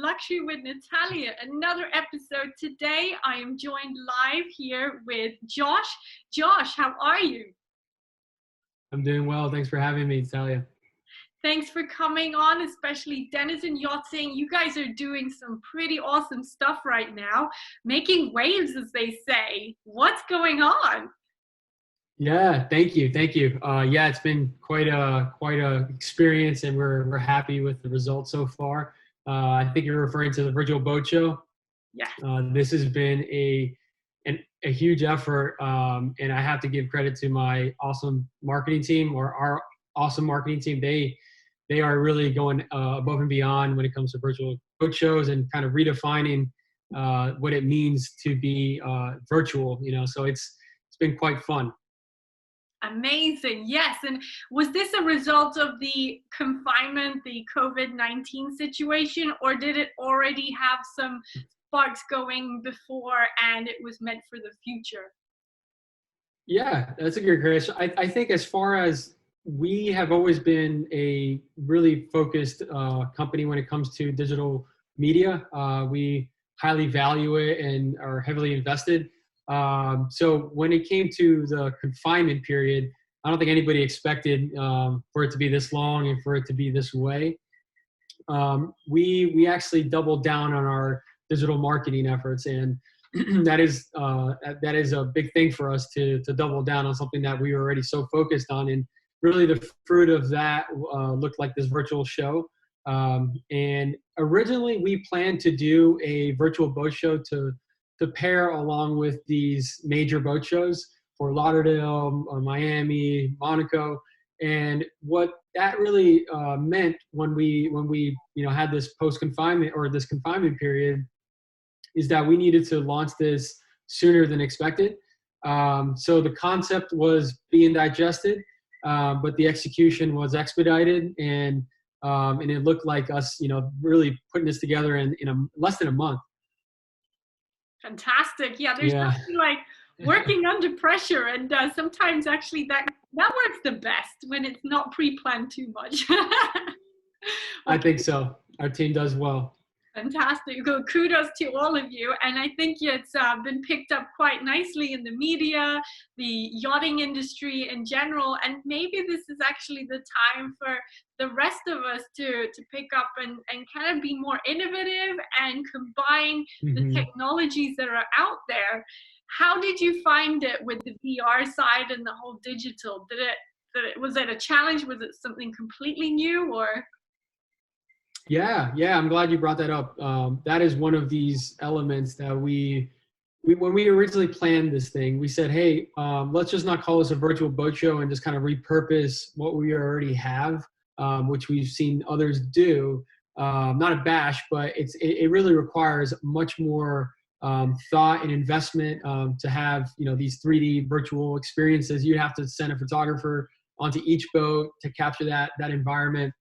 Luxury with Natalia, another episode. Today I am joined live here with Josh. Josh, how are you? I'm doing well. Thanks for having me, Natalia. Thanks for coming on, especially Denison Yachting. You guys are doing some pretty awesome stuff right now, making waves, as they say. What's going on? Yeah, thank you. Yeah, it's been quite a experience, and we're happy with the results so far. I think you're referring to the virtual boat show. Yeah. This has been a huge effort, and I have to give credit to my awesome marketing team, or our awesome marketing team. They are really going above and beyond when it comes to virtual boat shows and kind of redefining what it means to be virtual. So it's been quite fun. Amazing. Yes. And was this a result of the confinement, the COVID-19 situation, or did it already have some sparks going before and it was meant for the future? Yeah, that's a good question. I think as far as we have always been a really focused company when it comes to digital media. We highly value it and are heavily invested. So when it came to the confinement period, I don't think anybody expected for it to be this long and for it to be this way. We actually doubled down on our digital marketing efforts, and that is a big thing for us to double down on something that we were already so focused on. And really the fruit of that looked like this virtual show. And originally we planned to do a virtual boat show to pair along with these major boat shows, Fort Lauderdale, Miami, Monaco. And what that really meant when we had this post-confinement or this confinement period is that we needed to launch this sooner than expected. So the concept was being digested, but the execution was expedited, and it looked like us, really putting this together in less than a month. Fantastic. Yeah, there's nothing like working under pressure, and sometimes actually that works the best when it's not pre-planned too much. I think so. Our team does well. Fantastic. Good. Kudos to all of you. And I think it's been picked up quite nicely in the media, the yachting industry in general. And maybe this is actually the time for the rest of us to pick up and kind of be more innovative and combine the technologies that are out there. How did you find it with the VR side and the whole digital? Was it a challenge? Was it something completely new, or? Yeah, I'm glad you brought that up. That is one of these elements that we when we originally planned this thing, we said, hey, let's just not call this a virtual boat show and just kind of repurpose what we already have, which we've seen others do. Not a bash, but it really requires much more thought and investment to have these 3D virtual experiences. You have to send a photographer onto each boat to capture that environment.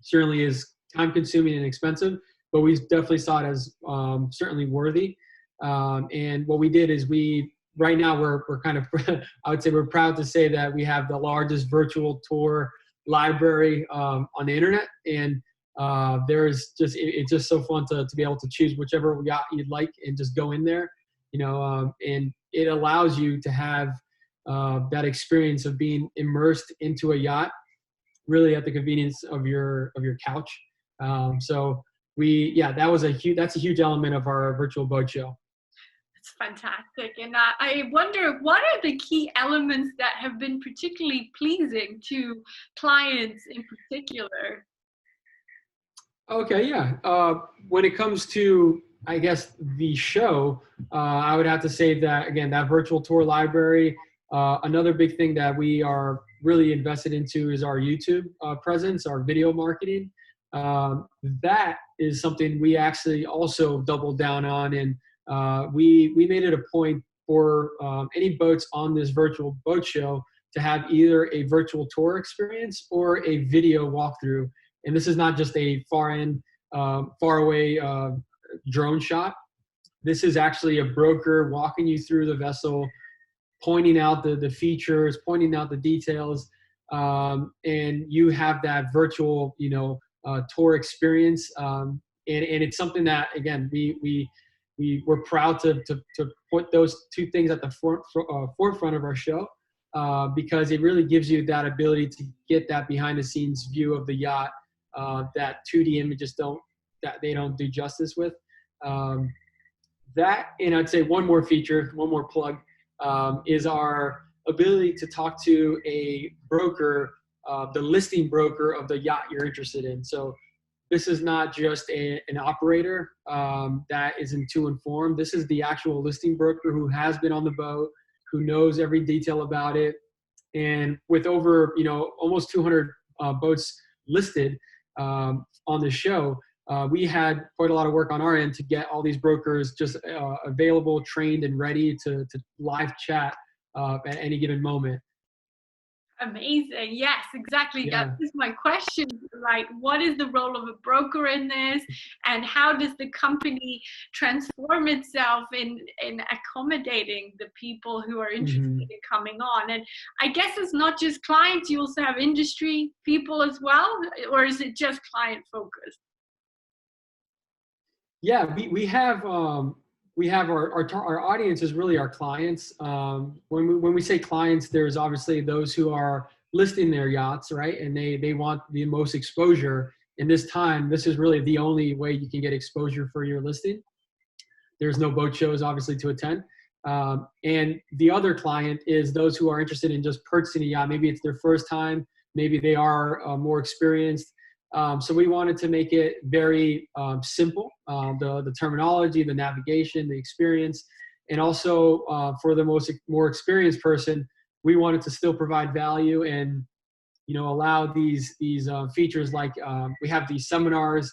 Certainly is time consuming and expensive, but we definitely saw it as certainly worthy. And what we did is right now we're kind of, I would say we're proud to say that we have the largest virtual tour library on the internet. And it's just so fun to be able to choose whichever yacht you'd like and just go in there, and it allows you to have that experience of being immersed into a yacht, really at the convenience of your couch. So that's a huge element of our virtual boat show. It's fantastic. And I wonder, what are the key elements that have been particularly pleasing to clients in particular? Okay, yeah. When it comes to, I guess, the show, I would have to say that, again, that virtual tour library. Another big thing that we are really invested into is our YouTube presence, our video marketing. That is something we actually also doubled down on, and we made it a point for any boats on this virtual boat show to have either a virtual tour experience or a video walkthrough. And this is not just a far away drone shot. This is actually a broker walking you through the vessel, pointing out the features, pointing out the details, and you have that virtual, tour experience. and it's something that, again, we're proud to put those two things at the forefront of our show, because it really gives you that ability to get that behind the scenes view of the yacht that 2D images don't do justice with. That, and I'd say one more feature, one more plug, is our ability to talk to a broker, the listing broker of the yacht you're interested in. So this is not just an operator that isn't too informed. This is the actual listing broker who has been on the boat, who knows every detail about it. And with over, almost 200 boats listed on the show, we had quite a lot of work on our end to get all these brokers just available, trained, and ready to live chat at any given moment. Amazing. Yes, exactly. Yeah. That is my question. Like, what is the role of a broker in this, and how does the company transform itself in accommodating the people who are interested in coming on? And I guess it's not just clients, you also have industry people as well, or is it just client focused? Yeah, we have our audience is really our clients. When we say clients, there's obviously those who are listing their yachts, right? And they want the most exposure. In this time, this is really the only way you can get exposure for your listing. There's no boat shows, obviously, to attend. And the other client is those who are interested in just purchasing a yacht. Maybe it's their first time. Maybe they are more experienced. So we wanted to make it very simple, the terminology, the navigation, the experience, and also for the more experienced person, we wanted to still provide value and allow these features like we have these seminars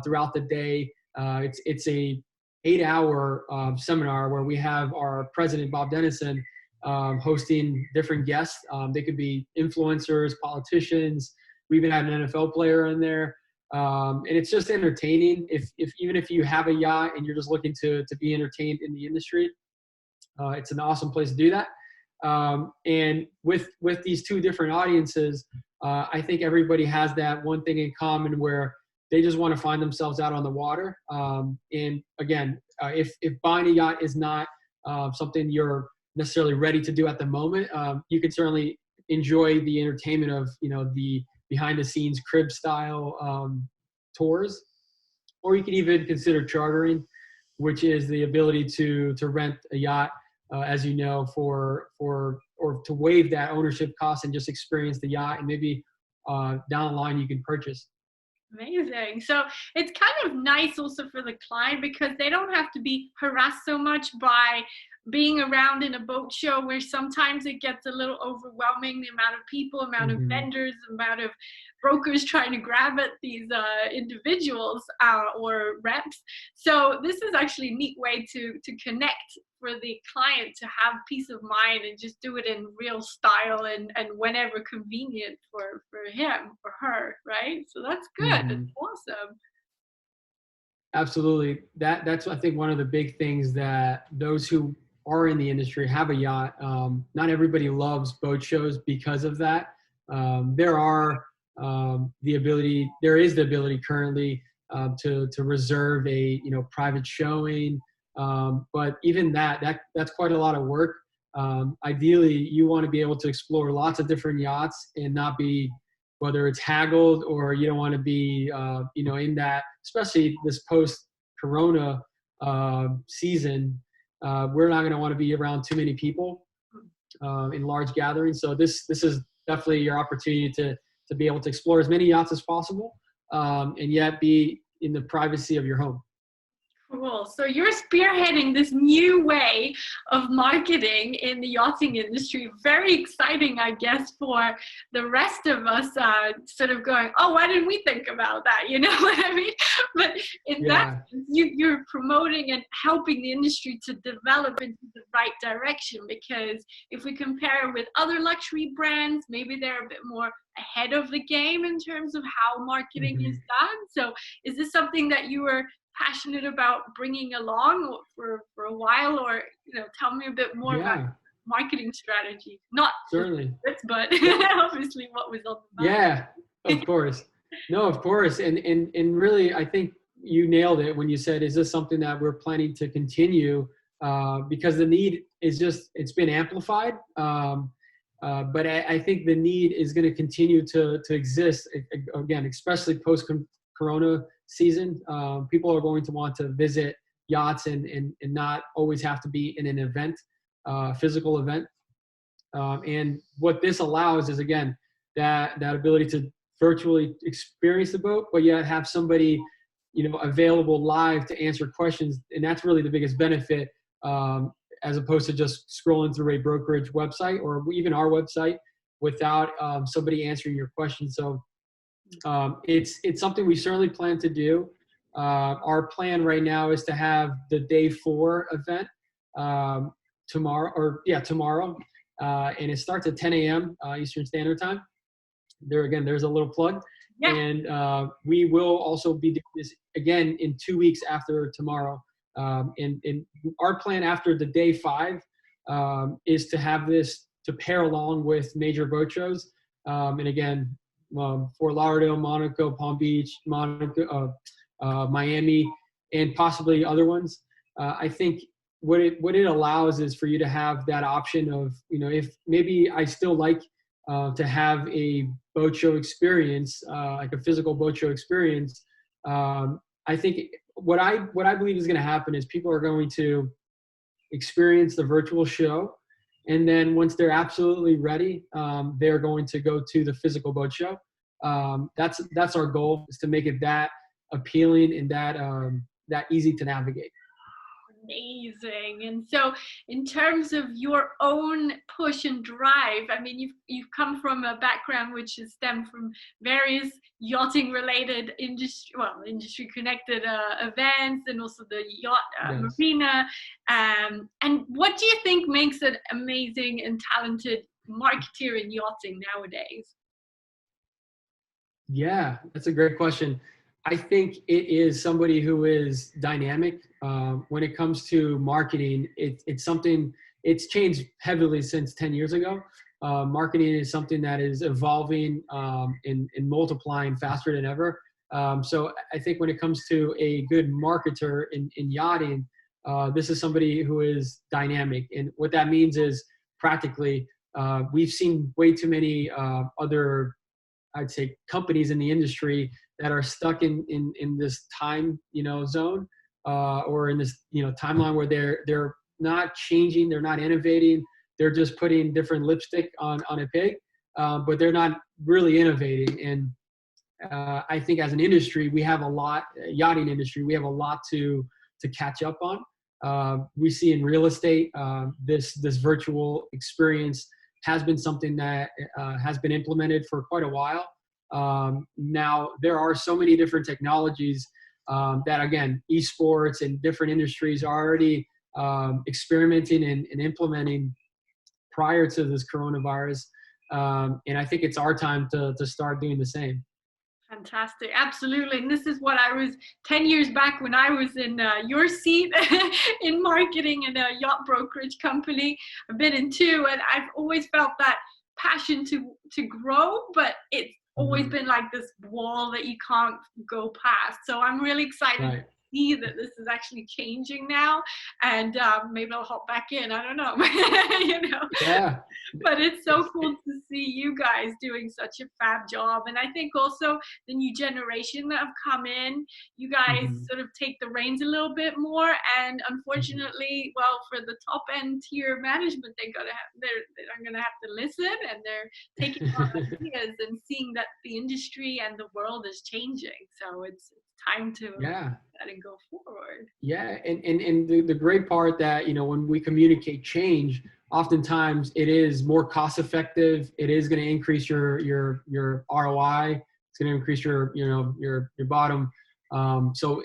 throughout the day. It's a 8-hour seminar where we have our president, Bob Denison, hosting different guests. They could be influencers, politicians. We even had an NFL player in there. And it's just entertaining. Even if you have a yacht and you're just looking to be entertained in the industry, it's an awesome place to do that. And with these two different audiences, I think everybody has that one thing in common where they just want to find themselves out on the water. And again, if buying a yacht is not something you're necessarily ready to do at the moment, you can certainly enjoy the entertainment of the behind the scenes crib style tours, or you can even consider chartering, which is the ability to rent a yacht, as for or to waive that ownership cost and just experience the yacht, and maybe down the line you can purchase. Amazing. So it's kind of nice also for the client because they don't have to be harassed so much by being around in a boat show where sometimes it gets a little overwhelming, the amount of people, amount of vendors, amount of brokers trying to grab at these individuals or reps. So this is actually a neat way to connect for the client, to have peace of mind and just do it in real style and whenever convenient for him or her, right? So that's good. That's awesome. Absolutely. That's, I think, one of the big things that those who are in the industry have a yacht. Not everybody loves boat shows because of that. There is the ability currently to reserve a private showing, but even that's quite a lot of work. Ideally, you want to be able to explore lots of different yachts and not be, whether it's haggled or you don't want to be in that, especially this post-corona season. We're not going to want to be around too many people in large gatherings. So this is definitely your opportunity to be able to explore as many yachts as possible, and yet be in the privacy of your home. Cool. So you're spearheading this new way of marketing in the yachting industry. Very exciting, I guess, for the rest of us sort of going, oh, why didn't we think about that? You know what I mean? But in that, you're promoting and helping the industry to develop into the right direction, because if we compare with other luxury brands, maybe they're a bit more ahead of the game in terms of how marketing is done. So is this something that you were passionate about bringing along for a while, or tell me a bit more about marketing strategy? Not certainly this, but obviously what was on the mind. Yeah, of course. No, of course. And really, I think you nailed it when you said, is this something that we're planning to continue? Because the need is just, it's been amplified. But I think the need is going to continue to exist, again, especially post-corona season. People are going to want to visit yachts and not always have to be in an event, physical event. And what this allows is, again, that ability to virtually experience the boat, but yet have somebody, available live to answer questions. And that's really the biggest benefit, as opposed to just scrolling through a brokerage website or even our website without somebody answering your questions. So it's something we certainly plan to do. Our plan right now is to have the day 4 event tomorrow. And it starts at 10 a.m. Eastern Standard Time. There's a little plug. Yeah. And we will also be doing this again in 2 weeks after tomorrow. And our plan after the day 5 is to have this to pair along with major boat shows. And again, Fort Lauderdale, Monaco, Palm Beach, Miami, and possibly other ones. I think what it allows is for you to have that option of, if maybe I still like to have a boat show experience, like a physical boat show experience. I think what I believe is going to happen is people are going to experience the virtual show, and then once they're absolutely ready, they're going to go to the physical boat show. That's our goal, is to make it that appealing and that easy to navigate. Amazing. And so in terms of your own push and drive, I mean, you've come from a background which is stemmed from various yachting related industry connected events, and also the yacht yes. Marina. And what do you think makes an amazing and talented marketeer in yachting nowadays? Yeah, that's a great question. I think it is somebody who is dynamic. When it comes to marketing, it's something, it's changed heavily since 10 years ago. Marketing is something that is evolving and multiplying faster than ever. So I think when it comes to a good marketer in yachting, this is somebody who is dynamic. And what that means is, practically, we've seen way too many other, I'd say, companies in the industry that are stuck in this time, zone, or in this, timeline where they're not changing, they're not innovating, they're just putting different lipstick on a pig, but they're not really innovating. And I think as an industry, we have a lot, yachting industry, we have a lot to catch up on. We see in real estate, this virtual experience has been something that has been implemented for quite a while. Now, there are so many different technologies that, again, esports and different industries are already experimenting and implementing prior to this coronavirus. And I think it's our time to start doing the same. Fantastic. Absolutely. And this is what I was 10 years back when I was in your seat in marketing in a yacht brokerage company. I've been in 2, and I've always felt that passion to grow, but it's always been like this wall that you can't go past. So I'm really excited to see that this is actually changing now, and maybe I'll hop back in. I don't know, Yeah. But it's so cool to see you guys doing such a fab job. And I think also the new generation that have come in, you guys sort of take the reins a little bit more. And unfortunately, well, for the top end tier management, they're gonna have to listen, and they're taking on ideas and seeing that the industry and the world is changing. So it's time to and go forward. Yeah, and the great part that, when we communicate change, oftentimes it is more cost effective. It is going to increase your ROI. It's going to increase your bottom. So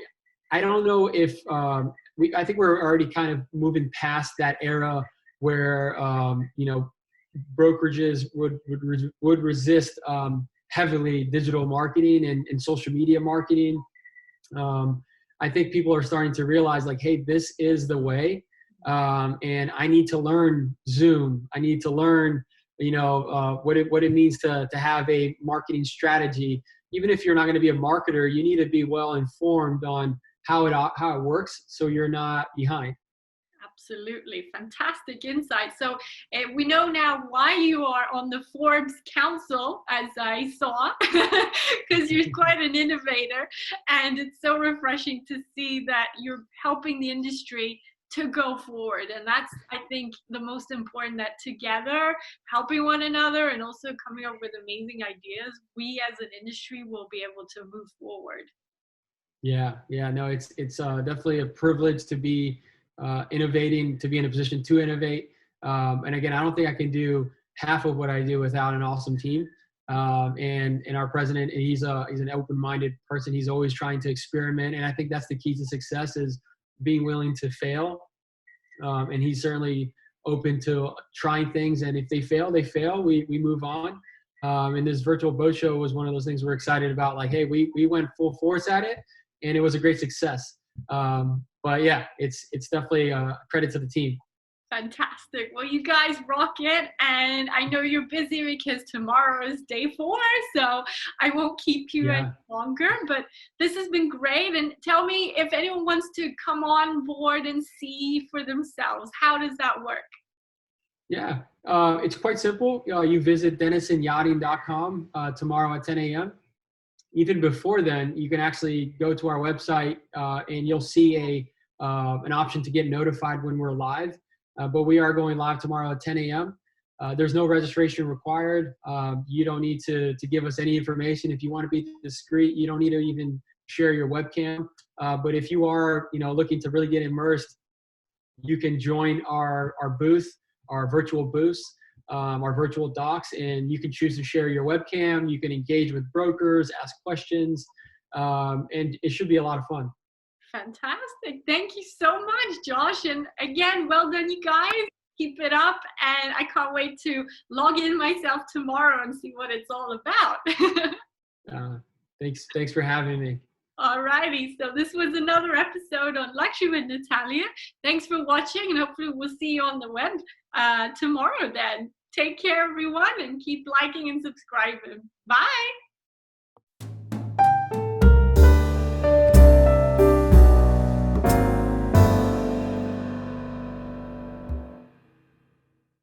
I don't know if I think we're already kind of moving past that era where brokerages would resist heavily digital marketing and social media marketing. I think people are starting to realize, like, hey, this is the way, and I need to learn Zoom. I need to learn, what it means to have a marketing strategy. even if you're not going to be a marketer, you need to be well informed on how it works, so you're not behind. Absolutely. Fantastic insight. So we know now why you are on the Forbes Council, as I saw, because you're quite an innovator. And it's so refreshing to see that you're helping the industry to go forward. And that's, I think, the most important, that together, helping one another and also coming up with amazing ideas, we as an industry will be able to move forward. Yeah. No, it's definitely a privilege to be innovating, to be in a position to innovate. And again, I don't think I can do half of what I do without an awesome team. And our president, he's an open-minded person. He's always trying to experiment. And I think that's the key to success, is being willing to fail. And he's certainly open to trying things. And if they fail, they fail. We move on. And this virtual boat show was one of those things we're excited about. Like, hey, we went full force at it, and it was a great success. But yeah, it's definitely a credit to the team. Fantastic. Well, you guys rock it. And I know you're busy because tomorrow is day 4. So I won't keep you any longer. But this has been great. And tell me, if anyone wants to come on board and see for themselves, how does that work? Yeah, it's quite simple. You visit denisonyachting.com tomorrow at 10 a.m. Even before then, you can actually go to our website and you'll see an option to get notified when we're live. But we are going live tomorrow at 10 a.m. There's no registration required. You don't need to give us any information. If you want to be discreet, you don't need to even share your webcam. But if you are, looking to really get immersed, you can join our booth, our virtual booths, our virtual docks, and you can choose to share your webcam. You can engage with brokers, ask questions, and it should be a lot of fun. Fantastic. Thank you so much, Josh. And again, well done, you guys. Keep it up. And I can't wait to log in myself tomorrow and see what it's all about. Thanks for having me. All righty. So this was another episode on Luxury with Natalia. Thanks for watching, and hopefully we'll see you on the web tomorrow then. Take care, everyone, and keep liking and subscribing. Bye.